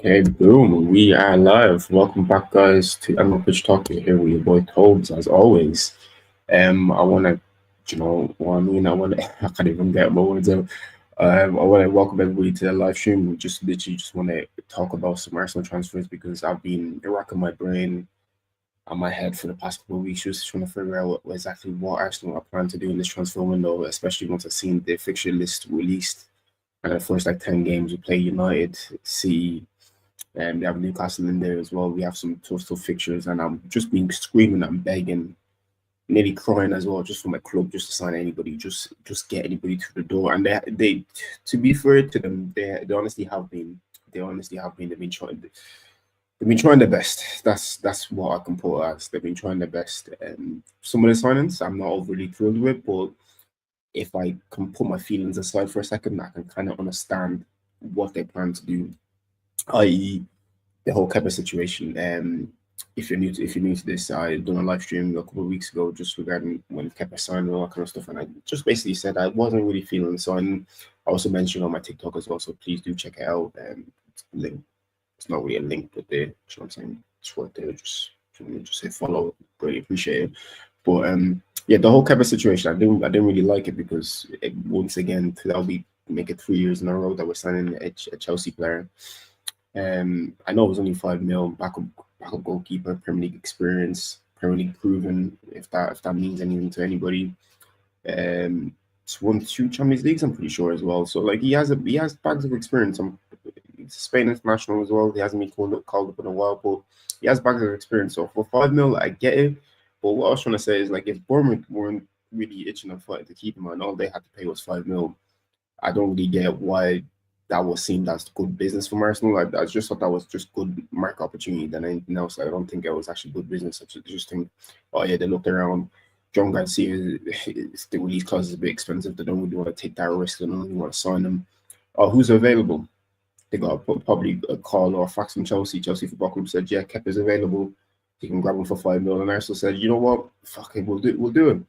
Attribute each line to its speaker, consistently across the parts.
Speaker 1: Okay, boom. We are live. Welcome back, guys, to Animal Pitch Talk. We're here with your boy Tobes, as always. I want to, what I mean? I can't even get my words out. I want to welcome everybody to the live stream. We just literally just want to talk about some Arsenal transfers because I've been racking my brain on my head for the past couple of weeks, just trying to figure out exactly what Arsenal are planning to do in this transfer window, especially once I've seen the fixture list released. And the first like 10 games, we play United, City, and we have Newcastle in there as well. We have some tough fixtures, and I'm just being screaming and begging, nearly crying as well, just for my club, just to sign anybody, just get anybody through the door. And they to be fair to them, they honestly have been. They honestly have been. They've been trying. They've been trying their best. That's what I can put it as. They've been trying their best. Some of the signings I'm not overly thrilled with, but if I can put my feelings aside for a second, I can kind of understand what they plan to do, i.e., the whole Kepa situation. If you're new to this, I done a live stream a couple of weeks ago just regarding when Kepa signed and all that kind of stuff, and I just basically said I wasn't really feeling the sign. I also mentioned on my TikTok as well, so please do check it out. It's link. It's not really a link, but there, you know what I'm saying? It's right there. Just hit follow. Really appreciate it. But yeah, the whole Kepa situation, I didn't really like it because once again that'll be make it 3 years in a row that we're signing a Chelsea player. I know it was only 5 mil, backup goalkeeper, Premier League experience, Premier League proven. If that means anything to anybody, it's won 2 Champions Leagues, I'm pretty sure as well. So like he has bags of experience. He's a Spain international as well. He hasn't been called up in a while, but he has bags of experience. So for 5 mil, I get it. But what I was trying to say is like if Bournemouth weren't really itching and fighting to keep him, and all they had to pay was 5 mil, I don't really get why that was seen as good business from Arsenal. I just thought that was just good market opportunity than anything else. I don't think it was actually good business. I just think, oh yeah, they looked around. John Garcia, the release clause is a bit expensive. They don't really want to take that risk. They don't really want to sign him. Oh, who's available? They got probably a call or a fax from Chelsea. Chelsea Football Club said, yeah, Kepa's available. You can grab him for 5 mil. And Arsenal said, you know what? Fuck it, we'll do it.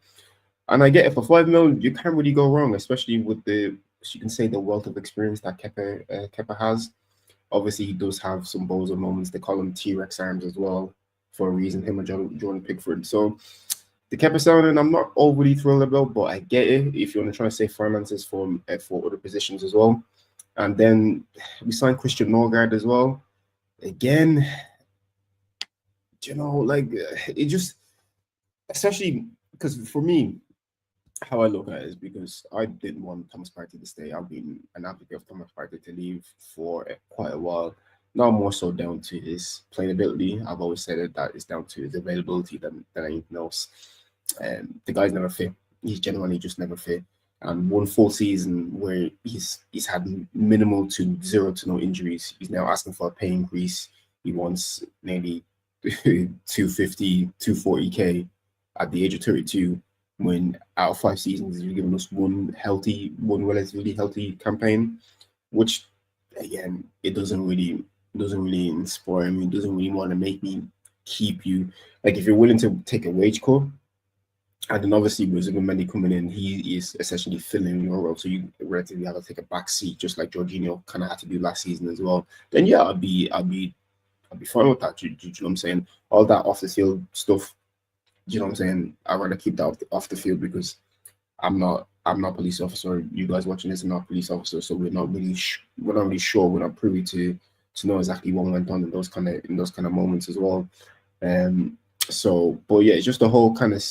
Speaker 1: And I get it, for 5 mil, you can't really go wrong, especially with you can say the wealth of experience that Kepa has. Obviously, he does have some bozo moments. They call him T-Rex arms as well for a reason. Him and Jordan Pickford. So the Kepa signing, I'm not overly thrilled about, but I get it if you want to try to save finances for other positions as well. And then we signed Christian Norgaard as well. Again, like it just, especially because for me, how I look at it is because I didn't want Thomas Partey to stay. I've been an advocate of Thomas Partey to leave for quite a while. Now more so down to his playing ability. I've always said that it's down to his availability than anything else. The guy's never fit. He's genuinely just never fit. And one full season where he's had minimal to zero to no injuries. He's now asking for a pay increase. He wants nearly 250, 240K at the age of 32, when out of 5 seasons he's given us one relatively healthy campaign, which again it doesn't really inspire me. It doesn't really want to make me keep you. Like if you're willing to take a wage cut, and then obviously with Zubimendi coming in, he is essentially filling your role, so you relatively have to take a back seat, just like Jorginho kind of had to do last season as well. Then yeah, I'd be fine with that. Do you know what I'm saying? All that off the field stuff, you know what I'm saying? I'd rather keep that off the field because I'm not a police officer. You guys watching this are not police officers, so we're not really sure. We're not privy to know exactly what went on in those kind of moments as well. So, but yeah, it's just the whole kind of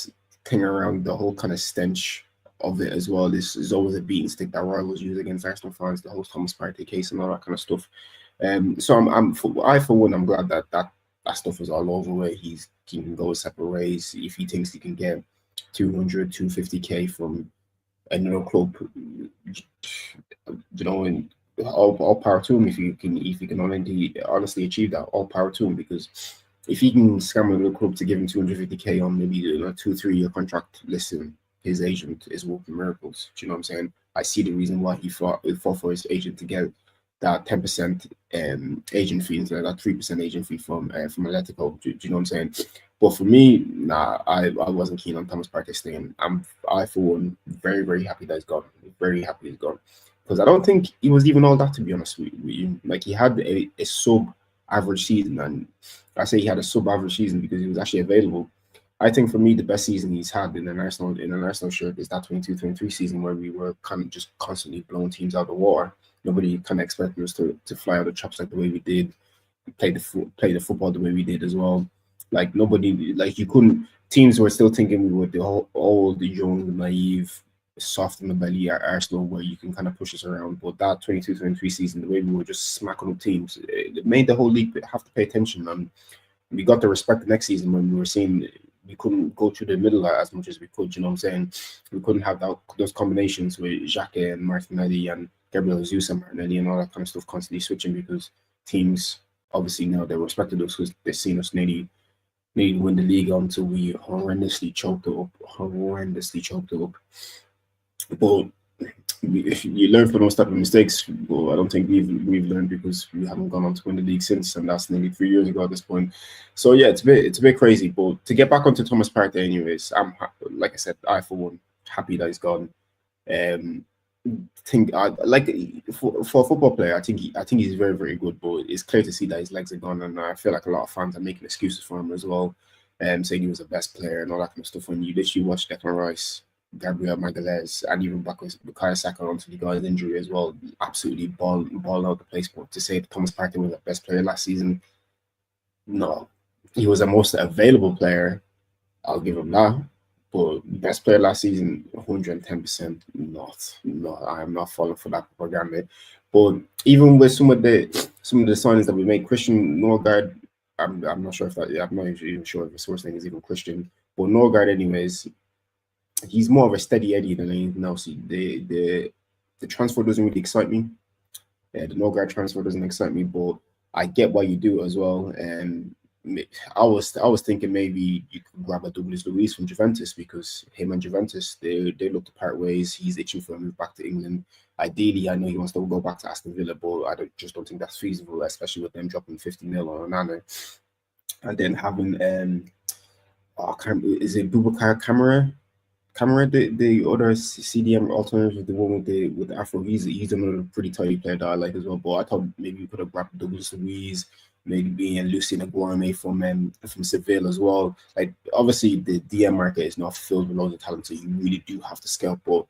Speaker 1: thing around the whole kind of stench of it as well. This is always a beating stick that rivals use against Arsenal fans, the whole Thomas Partey case and all that kind of stuff. So for one, I'm glad that stuff is all over where he can go separate ways if he thinks he can get 200, 250K from another club. And all power to him if he can honestly achieve that. All power to him, because if he can scam another club to give him 250K on maybe a 2-3 year contract, listen, his agent is working miracles. Do you know what I'm saying? I see the reason why he fought for his agent to get that 10% agent fee instead of that 3% agent fee from Atletico. Do you know what I'm saying? But for me, nah, I wasn't keen on Thomas Partey staying. I for one very, very happy that he's gone. Very happy he's gone. because I don't think he was even all that, to be honest with you. Like, he had a sub-average season, and I say he had a sub-average season because he was actually available. I think for me, the best season he's had in an Arsenal shirt is that 22-23 season where we were kind of just constantly blowing teams out of the water. Nobody kind of expected us to fly out of the chops like the way we did, play the football the way we did as well. Like, nobody, like, you couldn't. Teams were still thinking we were the whole old, young, naive, soft in the belly at Arsenal, where you can kind of push us around. But that 22-23 season, the way we were just smacking up teams, it made the whole league have to pay attention. And we got the respect the next season when we were seeing we couldn't go through the middle as much as we could. You know what I'm saying? We couldn't have those combinations with Xhaka and Martinelli and Gabriel Jesus and Martinelli and all that kind of stuff constantly switching, because teams obviously now they respected us because they've seen us nearly win the league until we horrendously choked it up. But you learn from those type of mistakes. But I don't think we've learned, because we haven't gone on to win the league since, and that's nearly 3 years ago at this point. So yeah, it's a bit crazy. But to get back onto Thomas Partey, anyways, I'm like I said, I for one happy that he's gone. Think I like for a football player, I think he's very, very good, but it's clear to see that his legs are gone, and I feel like a lot of fans are making excuses for him as well, saying he was the best player and all that kind of stuff. When you literally watch Declan Rice, Gabriel Magalhaes, and even Bukayo Saka until he got his injury as well, absolutely ball out the place. But to say that Thomas Partey was the best player last season, no, he was the most available player. I'll give him that. But best player last season, 110%. No, I am not falling for that propaganda. But even with some of the signings that we made, Christian Norgaard, I'm not sure if that. I'm not even sure if the source name is even Christian. But Norgaard, anyways, he's more of a steady Eddie than anything else. The transfer doesn't really excite me. The Norgaard transfer doesn't excite me, but I get why you do it as well. And I was thinking maybe you could grab a Douglas Luiz from Juventus, because him and Juventus they look to part ways. He's itching for a move back to England. Ideally, I know he wants to go back to Aston Villa, but I just don't think that's feasible, especially with them dropping 50 mil on Onana. And then having is it Boubacar Kamara, the other CDM alternative, the one with the Afro. He's another pretty tidy player that I like as well. But I thought maybe we could have grabbed Douglas Luiz, maybe being Lucien Aguame from Seville as well. Like, obviously the DM market is not filled with loads of talent, so you really do have to scout. But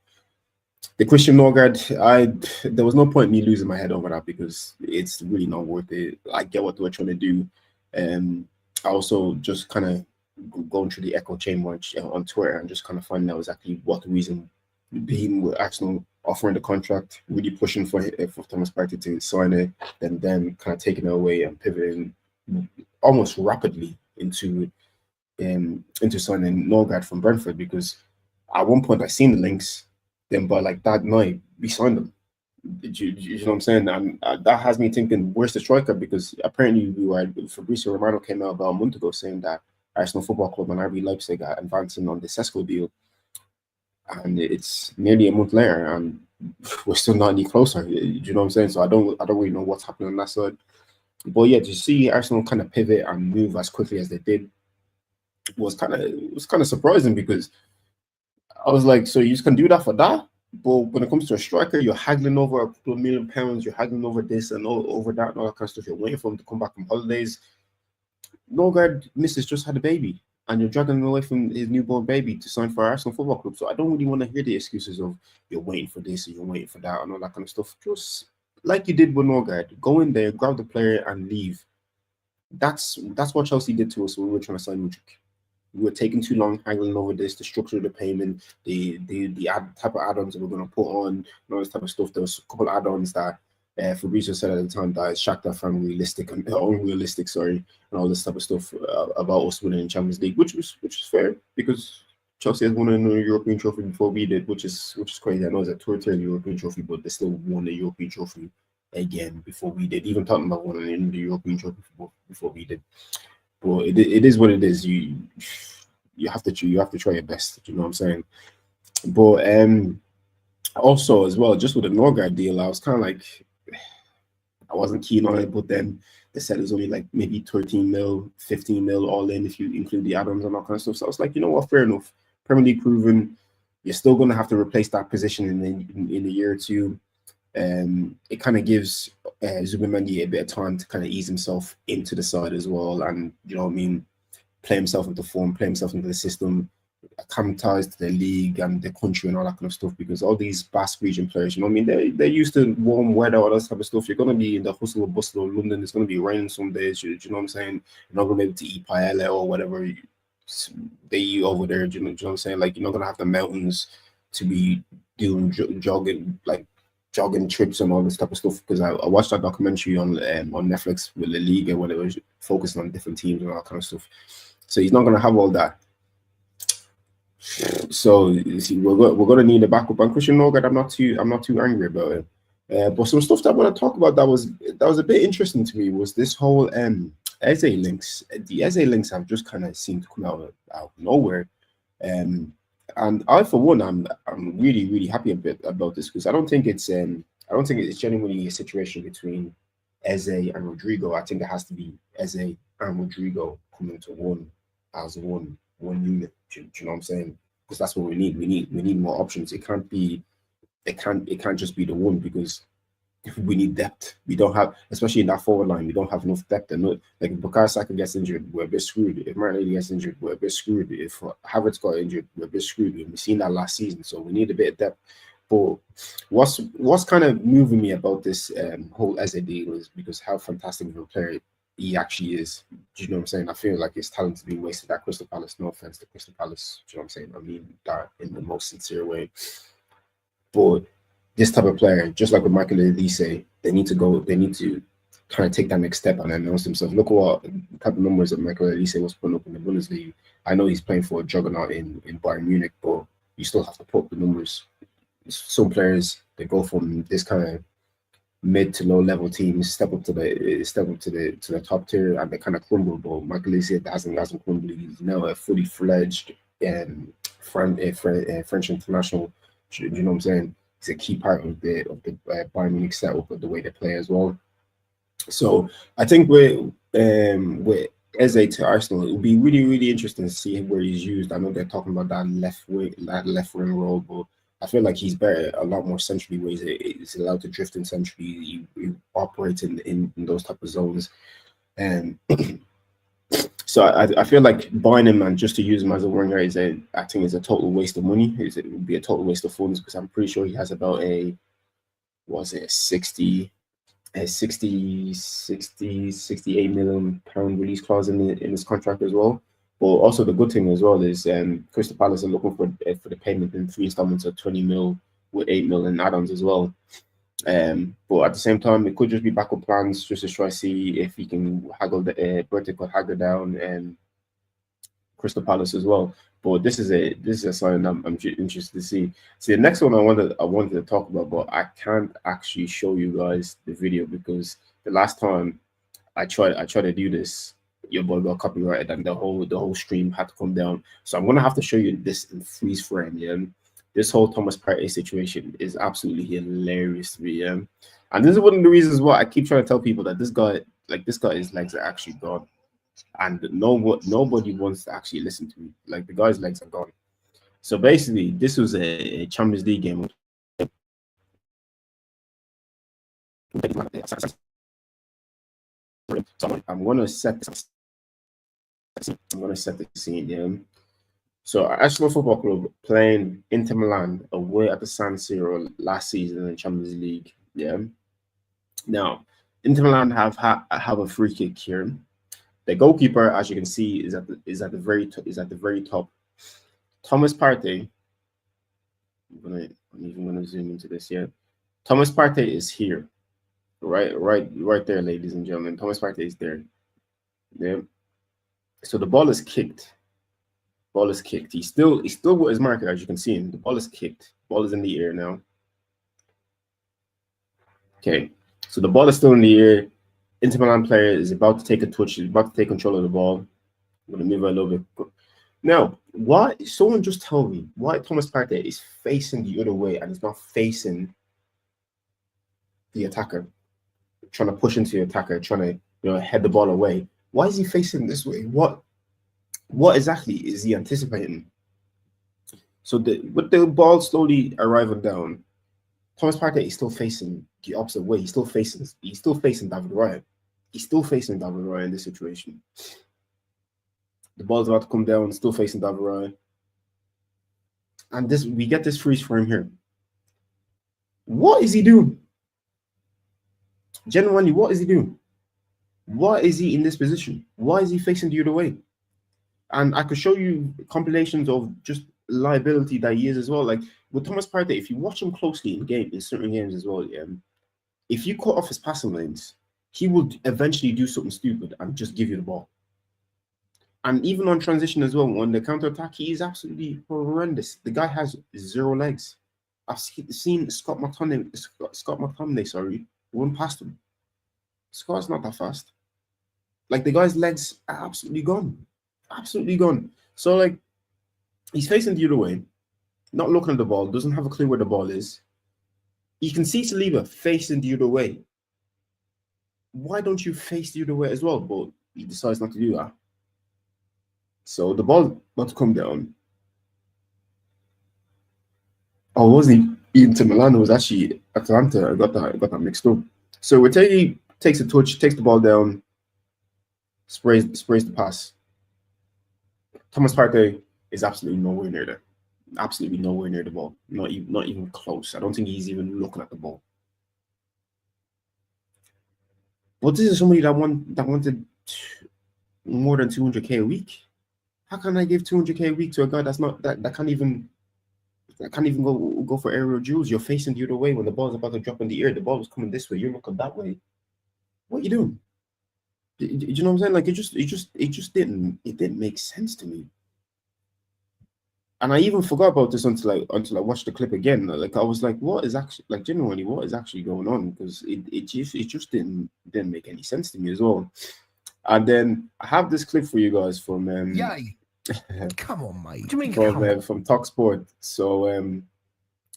Speaker 1: the Christian Norgaard, there was no point in me losing my head over that, because it's really not worth it. I get what they're trying to do. I also just kind of going through the echo chamber on Twitter and just kind of finding out exactly what the reason being with Arsenal offering the contract, really pushing for Thomas Partey to sign it, then kind of taking it away and pivoting almost rapidly into signing Norgaard from Brentford, because at one point I seen the links, then by like that night we signed them. You know what I'm saying? And that has me thinking, where's the striker? Because apparently Fabrizio Romano came out about a month ago saying that Arsenal Football Club and RB Leipzig are advancing on the Sesko deal, and it's nearly a month later, and we're still not any closer. You know what I'm saying? So I don't really know what's happening on that side. But yeah, to see Arsenal kind of pivot and move as quickly as they did was kind of surprising, because I was like, so you just can do that for that? But when it comes to a striker, you're haggling over a couple of £1 million, you're haggling over this and over that and all that kind of stuff. You're waiting for him to come back from holidays. Norgaard missus just had a baby, and you're dragging him away from his newborn baby to sign for Arsenal Football Club. So I don't really want to hear the excuses of you're waiting for this and you're waiting for that and all that kind of stuff. Just like you did with Norgaard, go in there, grab the player and leave. That's what Chelsea did to us when we were trying to sign Mudryk. We were taking too long haggling over this, the structure of the payment, the type of add-ons that we're going to put on, and all this type of stuff. There was a couple of add-ons that Fabrizio said at the time that is Shakhtar unrealistic, and all this type of stuff about us winning the Champions League, which was fair, because Chelsea has won a European trophy before we did, which is crazy. I know it's a third European trophy, but they still won a European trophy again before we did. Even Tottenham won an European trophy before we did. But it is what it is. You have to try your best. You know what I'm saying? But also as well, just with the Norgaard deal, I was kind of like, I wasn't keen on it. But then they said it was only like maybe 13 mil, 15 mil all in if you include the add-ons and all kind of stuff. So I was like, you know what, fair enough. Premier League proven. You're still going to have to replace that position in a year or two. It kind of gives Zubimendi a bit of time to kind of ease himself into the side as well, and you know what I mean, play himself into form, play himself into the system, acclimatize to the league and the country and all that kind of stuff. Because all these Basque region players, you know what I mean, they're used to warm weather, all that type of stuff. You're gonna be in the hustle and bustle of London. It's gonna be raining some days. You know what I'm saying? You're not gonna be able to eat paella or whatever they eat over there. You know what I'm saying? Like you're not gonna have the mountains to be doing jogging, like jogging trips and all this type of stuff. Because I watched that documentary on Netflix with the league and whatever, focusing on different teams and all that kind of stuff. So he's not gonna have all that. So you see, we're gonna need a backup. And Christian Norgaard, I'm not too angry about it. But some stuff that I want to talk about that was a bit interesting to me was this whole Eze links. The Eze links have just kind of seemed to come out of nowhere. And I, for one, I'm really happy a bit about this because I don't think it's genuinely a situation between Eze and Rodrigo. I think it has to be Eze and Rodrigo coming to one unit. Do you know what I'm saying? Because that's what we need. We need more options. It can't just be the one because we need depth. We don't have, especially in that forward line, we don't have enough depth. And like if Bukayo Saka gets injured, we're a bit screwed. If Martinelli gets injured, we're a bit screwed. If Havertz got injured, we're a bit screwed. And we've seen that last season, so we need a bit of depth. But what's kind of moving me about this whole Eze deal is because how fantastic of a player he actually is. Do you know what I'm saying? I feel like his talent is being wasted at Crystal Palace. No offense to Crystal Palace. Do you know what I'm saying? I mean that in the most sincere way. But this type of player, just like with Michael Elise, they need to kind of take that next step and announce themselves. Look at what type of numbers that Michael Elise was putting up in the Bundesliga. I know he's playing for a juggernaut in Bayern Munich, but you still have to put up the numbers. Some players, they go from this kind of mid to low level teams, step up to the top tier, and they kind of crumble. But Michael Elise hasn't crumbled. He's now a fully fledged French international. Do you know what I'm saying? He's a key part of the Bayern Munich setup of the way they play as well. So I think with Eze to Arsenal, it will be really interesting to see where he's used. I know they're talking about that left wing role, but I feel like he's better a lot more centrally, where he's allowed to drift in centrally. He operates in those type of zones, and so I feel like buying him and just to use him as a winger I think is a total waste of money. It would be a total waste of funds because I'm pretty sure he has about a 68 million pound release clause in his contract as well. But also the good thing as well is Crystal Palace are looking for the payment in 3 installments of 20 mil with 8 mil in add-ons as well. But at the same time, it could just be backup plans just to try to see if he can haggle Bertie could haggle down Crystal Palace as well. But this is a sign I'm interested to see. See, the next one I wanted to talk about, but I can't actually show you guys the video because the last time I tried to do this, your boy got copyrighted and the whole stream had to come down. So I'm gonna have to show you this in freeze frame. Yeah, this whole Thomas Partey situation is absolutely hilarious to me. Yeah, and this is one of the reasons why I keep trying to tell people that this guy's legs are actually gone, and nobody wants to actually listen to me. Like the guy's legs are gone. So basically, this was a Champions League game. So I'm gonna set the scene. Yeah. So Arsenal Football Club playing Inter Milan away at the San Siro last season in the Champions League. Yeah. Now, Inter Milan have a free kick here. The goalkeeper, as you can see, is at the very top. Thomas Partey. I'm even gonna zoom into this. Yeah. Thomas Partey is here. Right there, ladies and gentlemen. Thomas Partey is there. Yeah. So the ball is kicked. He's still with his marker, as you can see him. The ball is kicked. Ball is in the air now. Okay. So the ball is still in the air. Inter Milan player is about to take a touch. He's about to take control of the ball. I'm gonna move it a little bit. Now, why? Someone just tell me why Thomas Partey is facing the other way and is not facing the attacker, trying to push into the attacker, trying to head the ball away. Why is he facing this way? What exactly is he anticipating? So with the ball slowly arriving down, Thomas Partey is still facing the opposite way. He's still facing David Raya. He's still facing David Raya in this situation. The ball's about to come down, still facing David Raya. And we get this freeze frame here. What is he doing? Genuinely, what is he doing? Why is he in this position? Why is he facing the other way? And I could show you compilations of just liability that he is as well. Like with Thomas Partey, if you watch him closely in certain games as well, if you cut off his passing lanes, he will eventually do something stupid and just give you the ball. And even on transition as well, on the counter attack, he is absolutely horrendous. The guy has 0 legs. I've seen Scott McTominay, run past him. Scott's not that fast. Like the guy's legs are absolutely gone. Absolutely gone. So like he's facing the other way, not looking at the ball, doesn't have a clue where the ball is. You can see Saliba facing the other way. Why don't you face the other way as well? But he decides not to do that. So the ball about to come down. Oh, wasn't Inter Milan? It was actually Atalanta. I got that mixed up. So Retegui takes a touch, takes the ball down, sprays the pass. Thomas Partey is absolutely nowhere near there. Absolutely nowhere near the ball. Not even close. I don't think he's even looking at the ball. But this is somebody that wanted more than 200k a week. How can I give 200k a week to a guy that can't even go for aerial duels? You're facing the other way when the ball's about to drop in the air. The ball was coming this way. You're looking that way. What are you doing? Do you know what I'm saying? Like it just didn't make sense to me. And I even forgot about this until I watched the clip again. Like I was like, what is actually genuinely what is actually going on? Because it just didn't make any sense to me as well. And then I have this clip for you guys from
Speaker 2: come on, mate.
Speaker 1: What do you mean from TalkSport. So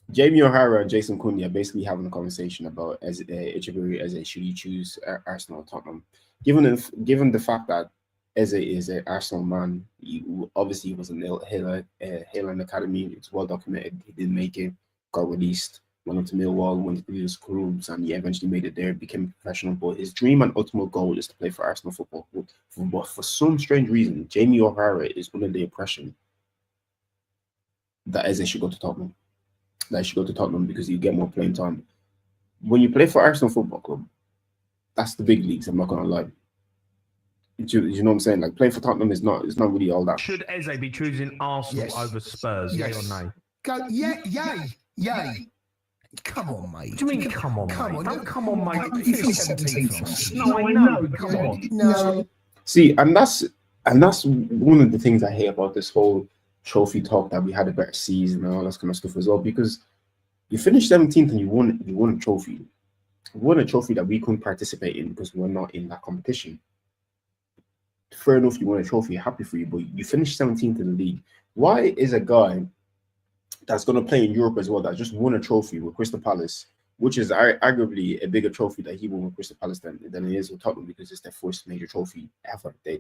Speaker 1: Jamie O'Hara and Jason Cundy are basically having a conversation about Echeverri as should he choose Arsenal or Tottenham. Given the fact that Eze is an Arsenal man, he was in Highland Academy. It's well documented. He didn't make it, got released, went up to Millwall, went to these clubs, and he eventually made it there, became a professional. But his dream and ultimate goal is to play for Arsenal football. But for some strange reason, Jamie O'Hara is under the impression that Eze should go to Tottenham. That he should go to Tottenham because you get more playing time. When you play for Arsenal Football Club, that's the big leagues. I'm not gonna lie. Do you know what I'm saying? Like playing for Tottenham is not really all that.
Speaker 3: Should Eze be choosing Arsenal over Spurs? Yes. Yay or nay?
Speaker 2: Go, yay. Come on, mate.
Speaker 3: What do you mean, come on, mate? Don't come on, mate.
Speaker 2: You feel 17th.
Speaker 3: No, I know. Come on.
Speaker 2: No.
Speaker 1: See, and that's one of the things I hate about this whole trophy talk, that we had a better season and all that kind of stuff as well, because you finished 17th and you won a trophy. You won a trophy that we couldn't participate in because we were not in that competition. Fair enough, you won a trophy, happy for you, but you finished 17th in the league. Why is a guy that's going to play in Europe as well, that just won a trophy with Crystal Palace, which is arguably a bigger trophy that he won with Crystal Palace than it is with Tottenham, because it's their first major trophy ever. They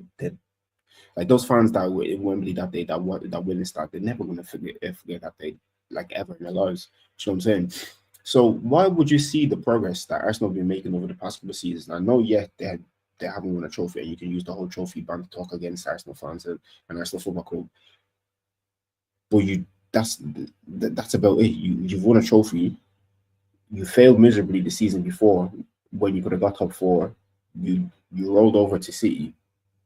Speaker 1: like those fans that were in Wembley that day, that witnessed that, they're never going to forget that day, like ever in their lives. You know what I'm saying? So why would you see the progress that Arsenal have been making over the past couple of seasons? I know, they haven't won a trophy, and you can use the whole trophy band to talk against Arsenal fans and Arsenal Football Club. But that's about it. You've won a trophy. You failed miserably the season before when you could have got top 4. You rolled over to City,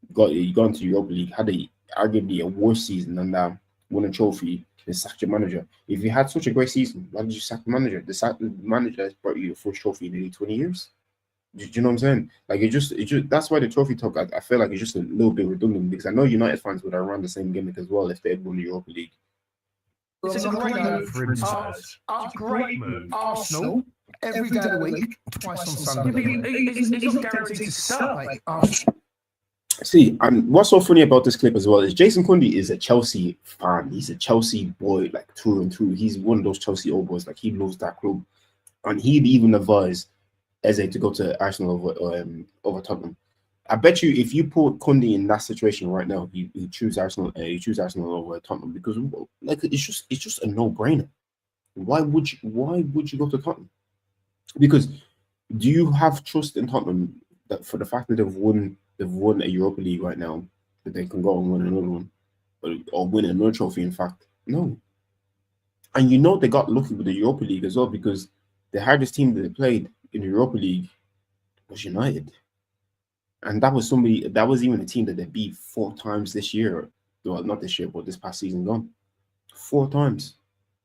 Speaker 1: you got into the Europa League, had arguably a worse season than that, won a trophy, and sacked your manager. If you had such a great season, why did you sack the manager? The manager has brought you your first trophy in nearly 20 years. Do you know what I'm saying? Like it just that's why the trophy talk, I feel like it's just a little bit redundant, because I know United fans would have run the same gimmick as well if they had won the Europa League.
Speaker 3: It's a great move for him. Great move.
Speaker 2: Arsenal every day of the week, twice on Sunday.
Speaker 3: He's not guaranteed to start.
Speaker 1: See, and what's so funny about this clip as well is Jason Cundy is a Chelsea fan. He's a Chelsea boy, like through and through. He's one of those Chelsea old boys. Like he loves that club, and he'd even advise Eze to go to Arsenal over Tottenham. I bet you if you put Cundy in that situation right now, he choose Arsenal. He choose Arsenal over Tottenham, because like it's just a no-brainer. Why would you go to Tottenham? Because do you have trust in Tottenham that for the fact that they've won a Europa League right now, that they can go and win another one, or win another trophy? In fact, no. And they got lucky with the Europa League as well, because the hardest team that they played in the Europa League was United, and that was even a team that they beat 4 times this year. Well, not this year, but this past season gone. 4 times.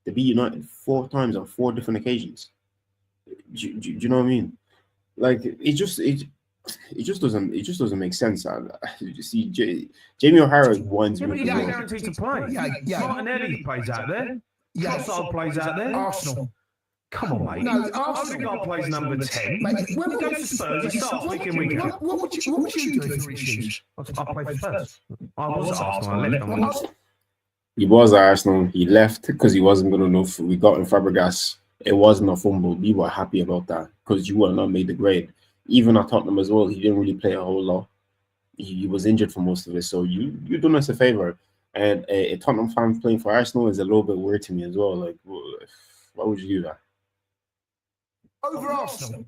Speaker 1: They beat United 4 times on 4 different occasions. Do you know what I mean? Like it just doesn't make sense. You see, Jamie O'Hara winds
Speaker 3: Yeah,
Speaker 1: me
Speaker 3: but
Speaker 1: up
Speaker 3: he's
Speaker 1: as
Speaker 3: not
Speaker 1: well.
Speaker 3: guaranteed to play.
Speaker 2: Yeah.
Speaker 3: Martinelli plays out there.
Speaker 2: Yeah.
Speaker 3: Trossard plays out there.
Speaker 2: Arsenal.
Speaker 3: Come on, mate.
Speaker 2: No, Arsenal.
Speaker 3: Odegaard plays number 10.
Speaker 2: Mate,
Speaker 3: He goes to Spurs, he starts week in, week out.
Speaker 2: What would you do if you shoes?
Speaker 3: I played for Spurs. I was at Arsenal, I left on one.
Speaker 1: He was at Arsenal. He left because he wasn't good enough. We got in Fabregas. It wasn't a fumble. We were happy about that because you would not made the grade. Even at Tottenham as well, he didn't really play a whole lot. He was injured for most of it. So you done us a favor. And a Tottenham fan playing for Arsenal is a little bit weird to me as well. Like, why would you do that?
Speaker 2: Over Arsenal,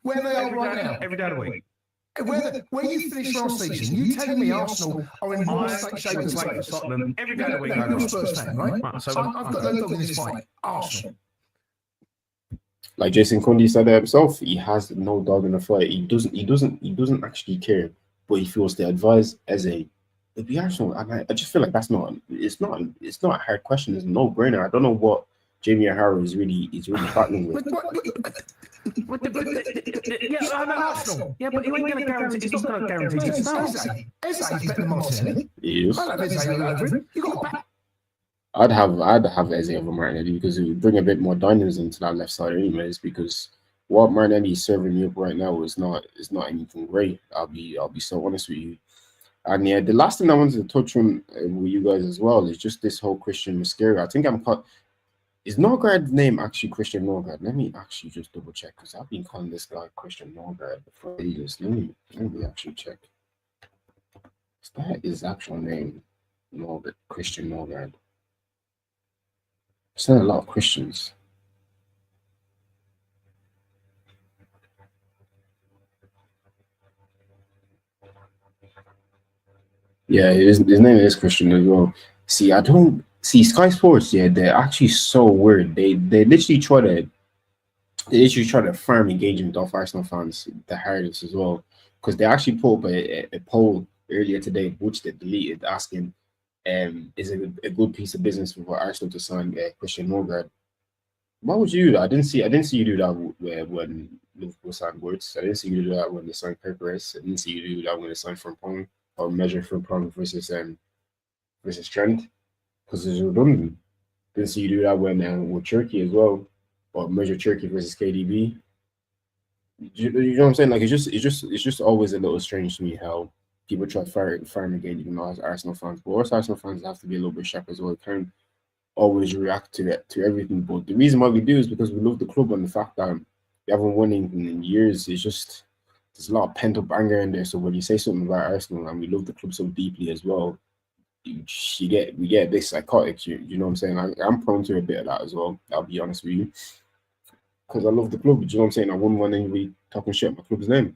Speaker 2: where they are right now.
Speaker 3: Every day of the week.
Speaker 2: Where you finished last season, you telling me Arsenal are in more shape
Speaker 3: I
Speaker 2: and
Speaker 3: play for Tottenham every day of the week.
Speaker 2: No, you're a Spurs fan, right?
Speaker 3: Right, so
Speaker 2: I've got no dog in this fight. Arsenal.
Speaker 1: Like Jason Cundy said it himself, he has no dog in the fight. He doesn't actually care, but he feels to advise as a be Arsenal. And I just feel like it's not a hard question. It's a no-brainer. I don't know what Jamie O'Hara is really battling with.
Speaker 2: Arsenal.
Speaker 3: Yeah, but he ain't going to guarantee. He's not going to guarantee to start.
Speaker 2: Eze better than Martinelli.
Speaker 1: He is.
Speaker 2: I'll have Eze over him. You got back.
Speaker 1: I'd have Eze over Martinelli because it would bring a bit more dynamism to that left side, anyways. Because what Martinelli is serving me up right now is not anything great. I'll be so honest with you. And yeah, the last thing I wanted to touch on with you guys as well is just this whole Christian Mosquera. I think I'm caught. Is Norgaard's name actually Christian Norgaard? Let me actually just double check because I've been calling this guy Christian Norgaard for ages. Let me actually check. Is that his actual name? Norgaard, Christian Norgaard. There's not a lot of Christians. Yeah, his name is Christian as well. See, I don't see Sky Sports. Yeah, they're actually so weird. They literally try to farm engagement off Arsenal fans the hardest as well, because they actually put up a poll earlier today, which they deleted, asking, is it a good piece of business for Arsenal to sign Christian Norgaard? Why would you do that? I didn't see you do that when Liverpool signed Woods. I didn't see you do that when they signed Kepa. I didn't see you do that when they signed Frimpong or measure Frimpong versus Trent, because it's redundant. Didn't see you do that when with Turkey as well, or measure Turkey versus KDB. You know what I'm saying? Like it's just always a little strange to me how people try to farm again, even though as Arsenal fans. But us Arsenal fans have to be a little bit sharp as well. Can't always react to everything. But the reason why we do is because we love the club, and the fact that we haven't won in years is just there's a lot of pent up anger in there. So when you say something about Arsenal and we love the club so deeply as well, we get this psychotic. You know what I'm saying? I'm prone to a bit of that as well. I'll be honest with you, because I love the club. You know what I'm saying? I wouldn't want anybody talking shit about my club's name.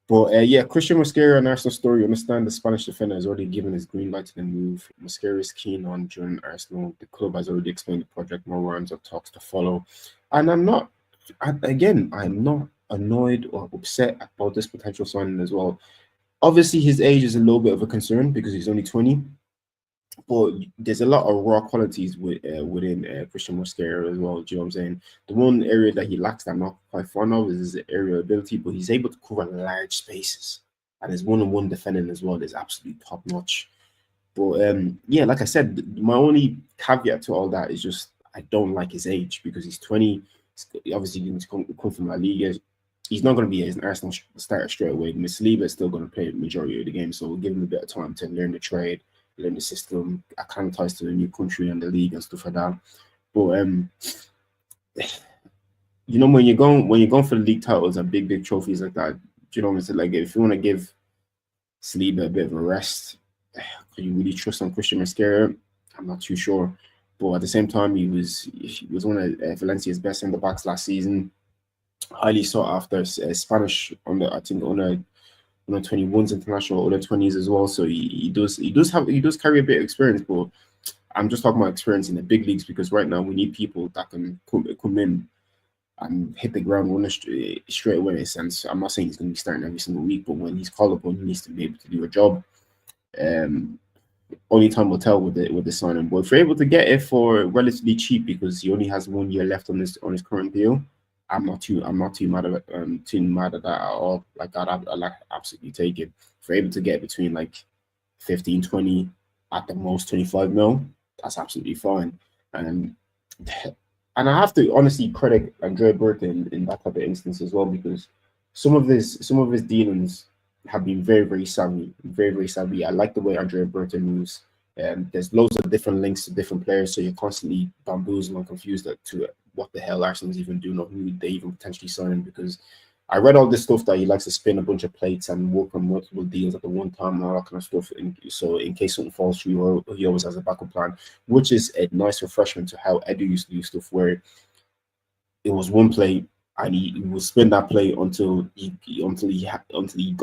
Speaker 1: But yeah, Christian Mosquera and Arsenal story. You understand the Spanish defender has already given his green light to the move. Mosquera is keen on joining Arsenal. The club has already explained the project. More rounds of talks to follow. And I'm not annoyed or upset about this potential signing as well. Obviously, his age is a little bit of a concern because he's only 20. But there's a lot of raw qualities within Christian Mosquera as well. Do you know what I'm saying? The one area that he lacks that I'm not quite fond of is his aerial ability, but he's able to cover large spaces. And his one-on-one defending as well is absolutely top-notch. But yeah, like I said, my only caveat to all that is just I don't like his age because he's 20. Obviously, he's going to come from La Liga. He's not going to be an Arsenal starter straight away. Saliba is still going to play the majority of the game, so we'll give him a bit of time to learn the trade, learn the system, acclimatize to the new country and the league and stuff like that. But you know, when you're going for the league titles and big trophies like that, you know what I'm saying? Like if you want to give Saliba a bit of a rest, can you really trust on Christian Mosquera? I'm not too sure. but at the same time, he was one of Valencia's best centre backs last season. Highly sought after, Spanish on the I think on a 21s international, under 20s as well. So he does carry a bit of experience, but I'm just talking about experience in the big leagues because right now we need people that can come in and hit the ground running straight away. In a sense, I'm not saying he's going to be starting every single week, but when he's called upon, he needs to be able to do a job. Only time will tell with the signing. But if we're able to get it for relatively cheap because he only has 1 year left on his current deal, I'm not too mad at that at all. Like I like absolutely take it. If we're able to get between like 15, 20, at the most 25 mil, that's absolutely fine. And and I have to honestly credit Andrea Berta in that type of instance as well because some of his dealings have been very, very savvy, very, very savvy. I like the way Andrea Berta moves. There's loads of different links to different players, so you're constantly bamboozled and confused to what the hell Arsenal's even doing or who they even potentially sign. Because I read all this stuff that he likes to spin a bunch of plates and work on multiple deals at the one time and all that kind of stuff. So in case something falls through, he always has a backup plan, which is a nice refreshment to how Edu used to do stuff, where it was one play and he would spin that play until he got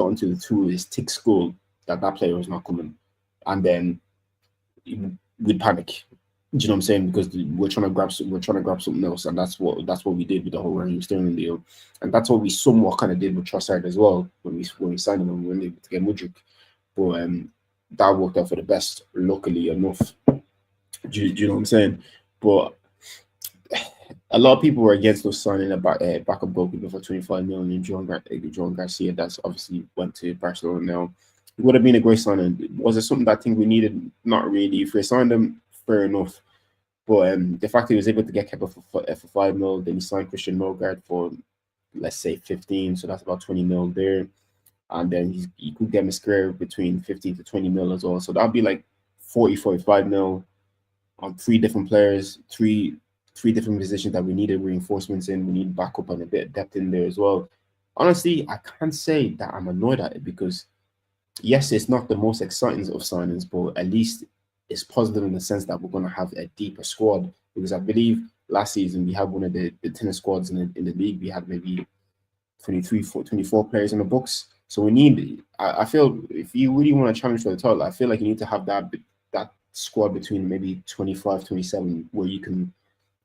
Speaker 1: into the two of his tick school that player was not coming, and then we'd panic. Do you know what I'm saying? Because we're trying to grab something else, and that's what we did with the whole Raheem Sterling deal, and that's what we somewhat kind of did with Trossard as well when we signed him and we were able to get Mudryk, but that worked out for the best, luckily enough. Do you know what I'm saying? But a lot of people were against us signing a backup goalkeeper for 25 million. John Garcia, that's obviously went to Barcelona now. It would have been a great signing. Was it something that I think we needed? Not really. If we signed him, fair enough. But the fact he was able to get Kepa for 5 mil, then he signed Christian Norgaard for, let's say, 15, so that's about 20 mil there. And then he could get Mascara between 15 to 20 mil as well. So that'd be like 40, 45 mil on 3 different players, three different positions that we needed reinforcements in. We need backup and a bit of depth in there as well. Honestly, I can't say that I'm annoyed at it because, yes, it's not the most exciting of signings, but at least it's positive in the sense that we're going to have a deeper squad. Because I believe last season we had one of the tennis squads in the league. We had maybe 24 players in the books. So we need, I feel, if you really want to challenge for the title, I feel like you need to have that squad between maybe 25, 27, where you can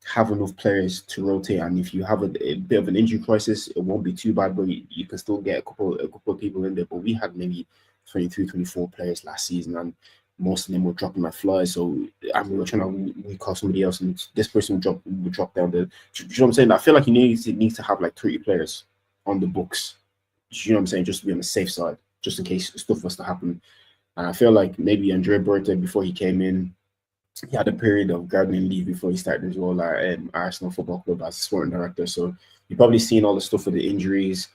Speaker 1: have enough players to rotate, and if you have a bit of an injury crisis, it won't be too bad, but you can still get a couple of people in there. But we had maybe 23, 24 players last season, and most of them were dropping like flies. So we were trying to recall somebody else, and this person would drop down the. Do you know what I'm saying? I feel like you need to have like 30 players on the books. Do you know what I'm saying? Just to be on the safe side, just in case stuff was to happen. And I feel like maybe Andrea Berta, before he came in, he had a period of gardening leave before he started his role at Arsenal Football Club as a sporting director. So you've probably seen all the stuff with the injuries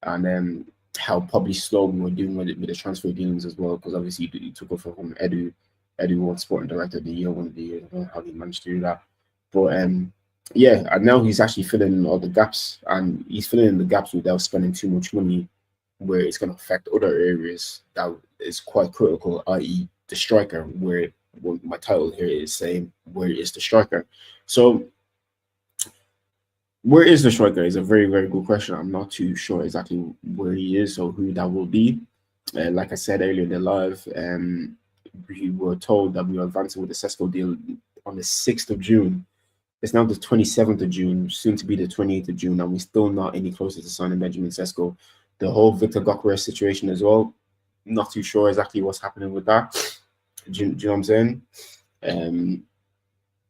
Speaker 1: and then how probably slow we were doing with the transfer dealings as well. Because obviously he took over from Edu. Edu was sporting director of the year, one of the years. I don't know how he managed to do that. But yeah, and now he's actually filling in all the gaps, and he's filling in the gaps without spending too much money, where it's going to affect other areas that is quite critical, i.e. the striker, where my title here is saying, where is the striker? So where is the striker is a very, very good question. I'm not too sure exactly where he is or who that will be. Like I said earlier in the live, we were told that we were advancing with the Sesko deal on the 6th of June. It's now the 27th of June, soon to be the 28th of June, and we're still not any closer to signing Benjamin Sesko. The whole Victor Gokres situation as well, not too sure exactly what's happening with that. Do you know what I'm saying?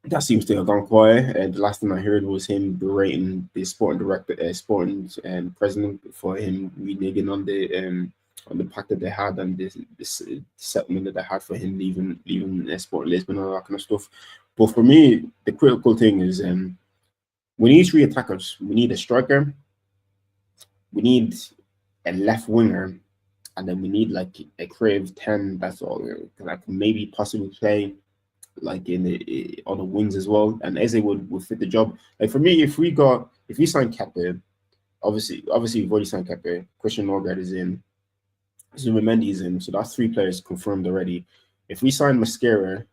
Speaker 1: That seems to have gone quiet. The last thing I heard was him berating the sporting director, sporting president for him reneging on the pact that they had and this settlement that they had for him leaving Sport Lisbon and all that kind of stuff. But for me, the critical thing is we need 3 attackers. We need a striker. We need a left winger. And then we need like a creative 10 that's all like maybe possibly play like on the wings as well. And Eze would fit the job. Like for me, if we signed Kepa, obviously we've already signed Kepa, Christian Norgaard is in, Zubimendi is in, so that's 3 players confirmed already. If we sign Mascara,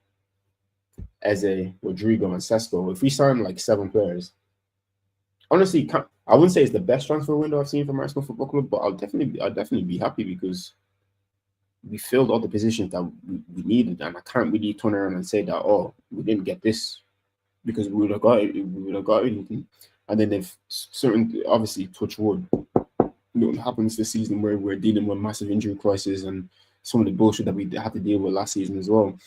Speaker 1: Eze, Rodrigo, and Sesko. If we sign like 7 players, honestly, I wouldn't say it's the best transfer window I've seen from Arsenal Football Club, but I'll definitely be happy because we filled all the positions that we needed, and I can't really turn around and say that, oh, we didn't get this because we would have got it, we would have got anything. And then if certain, obviously, touch wood, what happens this season where we're dealing with massive injury crisis and some of the bullshit that we had to deal with last season as well.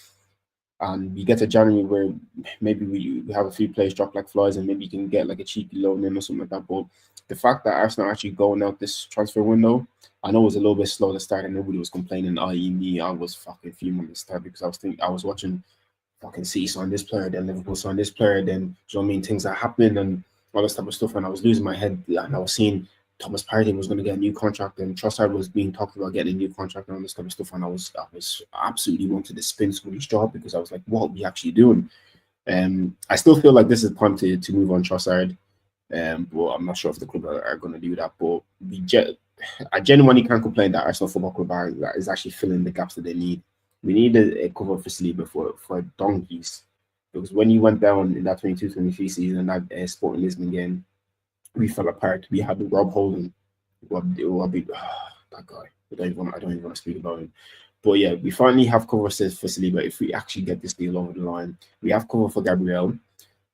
Speaker 1: And we get to January where maybe we have a few players drop like flies and maybe you can get like a cheeky loan in or something like that. But the fact that Arsenal actually going out this transfer window, I know it was a little bit slow to start and nobody was complaining, i.e. me. I was fucking fuming at the start because I was watching fucking City sign this player, then Liverpool sign this player, then, do you know what I mean, things are happening and all this type of stuff. And I was losing my head and I was seeing Thomas Partey was going to get a new contract and Trossard was being talked about getting a new contract and all this type of stuff. And I was absolutely wanted to spin somebody's job because I was like, what are we actually doing? I still feel like this is time to move on Trossard. But I'm not sure if the club are going to do that. But I genuinely can't complain that Arsenal Football Club is actually filling the gaps that they need. We need a cover for Saliba for donkeys. Because when you went down in that 22-23 season, that Sporting Lisbon game, we fell apart. We had Rob Holding. That guy. I don't even want to speak about him. But yeah, we finally have cover for Saliba if we actually get this deal over the line. We have cover for Gabriel.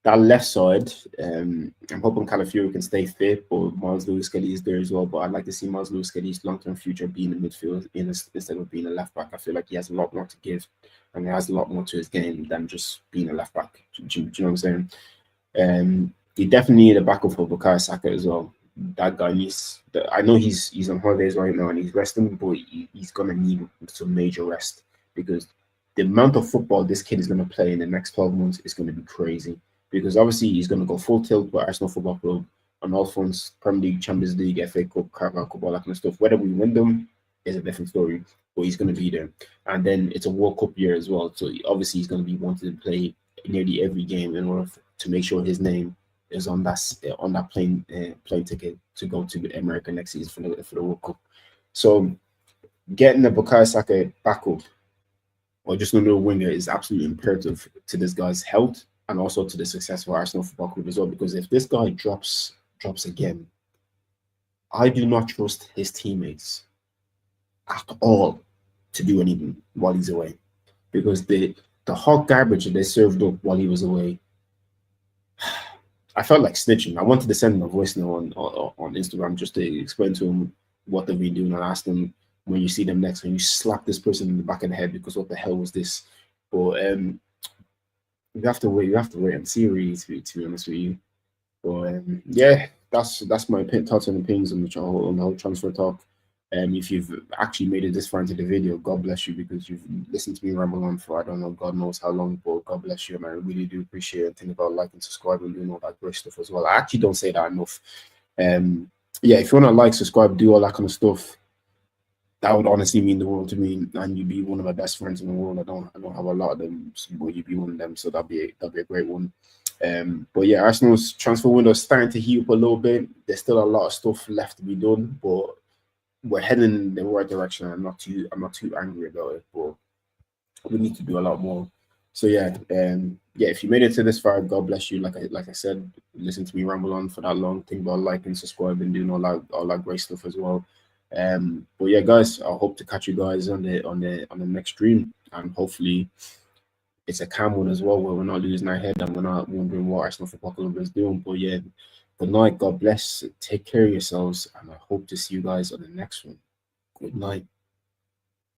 Speaker 1: That left side, I'm hoping Calafiori can stay fit, but Miles Lewis-Skelly is there as well. But I'd like to see Miles Lewis-Skelly's long-term future being in midfield instead of being a left back. I feel like he has a lot more to give and he has a lot more to his game than just being a left back. Do you know what I'm saying? He definitely need a backup for Bukayo Saka as well. That guy needs. I know he's on holidays right now and he's resting, but he's gonna need some major rest because the amount of football this kid is gonna play in the next 12 months is gonna be crazy. Because obviously he's gonna go full tilt with Arsenal Football Club on all fronts: Premier League, Champions League, FA Cup, Carabao Cup, all that kind of stuff. Whether we win them is a different story, but he's gonna be there. And then it's a World Cup year as well, so obviously he's gonna be wanting to play nearly every game in order to make sure his name is on that plane ticket to go to America next season for the World Cup. So getting the Bukayo Saka backup or just another winger is absolutely imperative to this guy's health and also to the success of Arsenal Football Club as well. Because if this guy drops again, I do not trust his teammates at all to do anything while he's away. Because the hot garbage that they served up while he was away, I felt like snitching. I wanted to send him a voice note on Instagram just to explain to him what they've been doing and ask them when you see them next, when you slap this person in the back of the head because what the hell was this? But you have to wait and see, really, to be honest with you. But yeah, that's my thoughts and opinions on the whole transfer talk. If you've actually made it this far into the video, God bless you because you've listened to me ramble on for I don't know, God knows how long, but God bless you, man. I really do appreciate it. Think about liking, subscribing, doing all that great stuff as well. I actually don't say that enough. Yeah, if you want to like, subscribe, do all that kind of stuff, that would honestly mean the world to me, and you'd be one of my best friends in the world. I don't have a lot of them, but you'd be one of them, so that'd be a great one. But yeah, Arsenal's transfer window is starting to heat up a little bit. There's still a lot of stuff left to be done, but we're heading in the right direction. I'm not too angry about it, but we need to do a lot more. So yeah, if you made it to this far, God bless you. Like I said, listen to me ramble on for that long. Think about liking, subscribing, doing all that great stuff as well. But yeah, guys, I hope to catch you guys on the next stream, and hopefully it's a calm one as well, where we're not losing our head and we're not wondering what Arsenal Football Club is doing. But yeah, good night, God bless, take care of yourselves, and I hope to see you guys on the next one. Good night.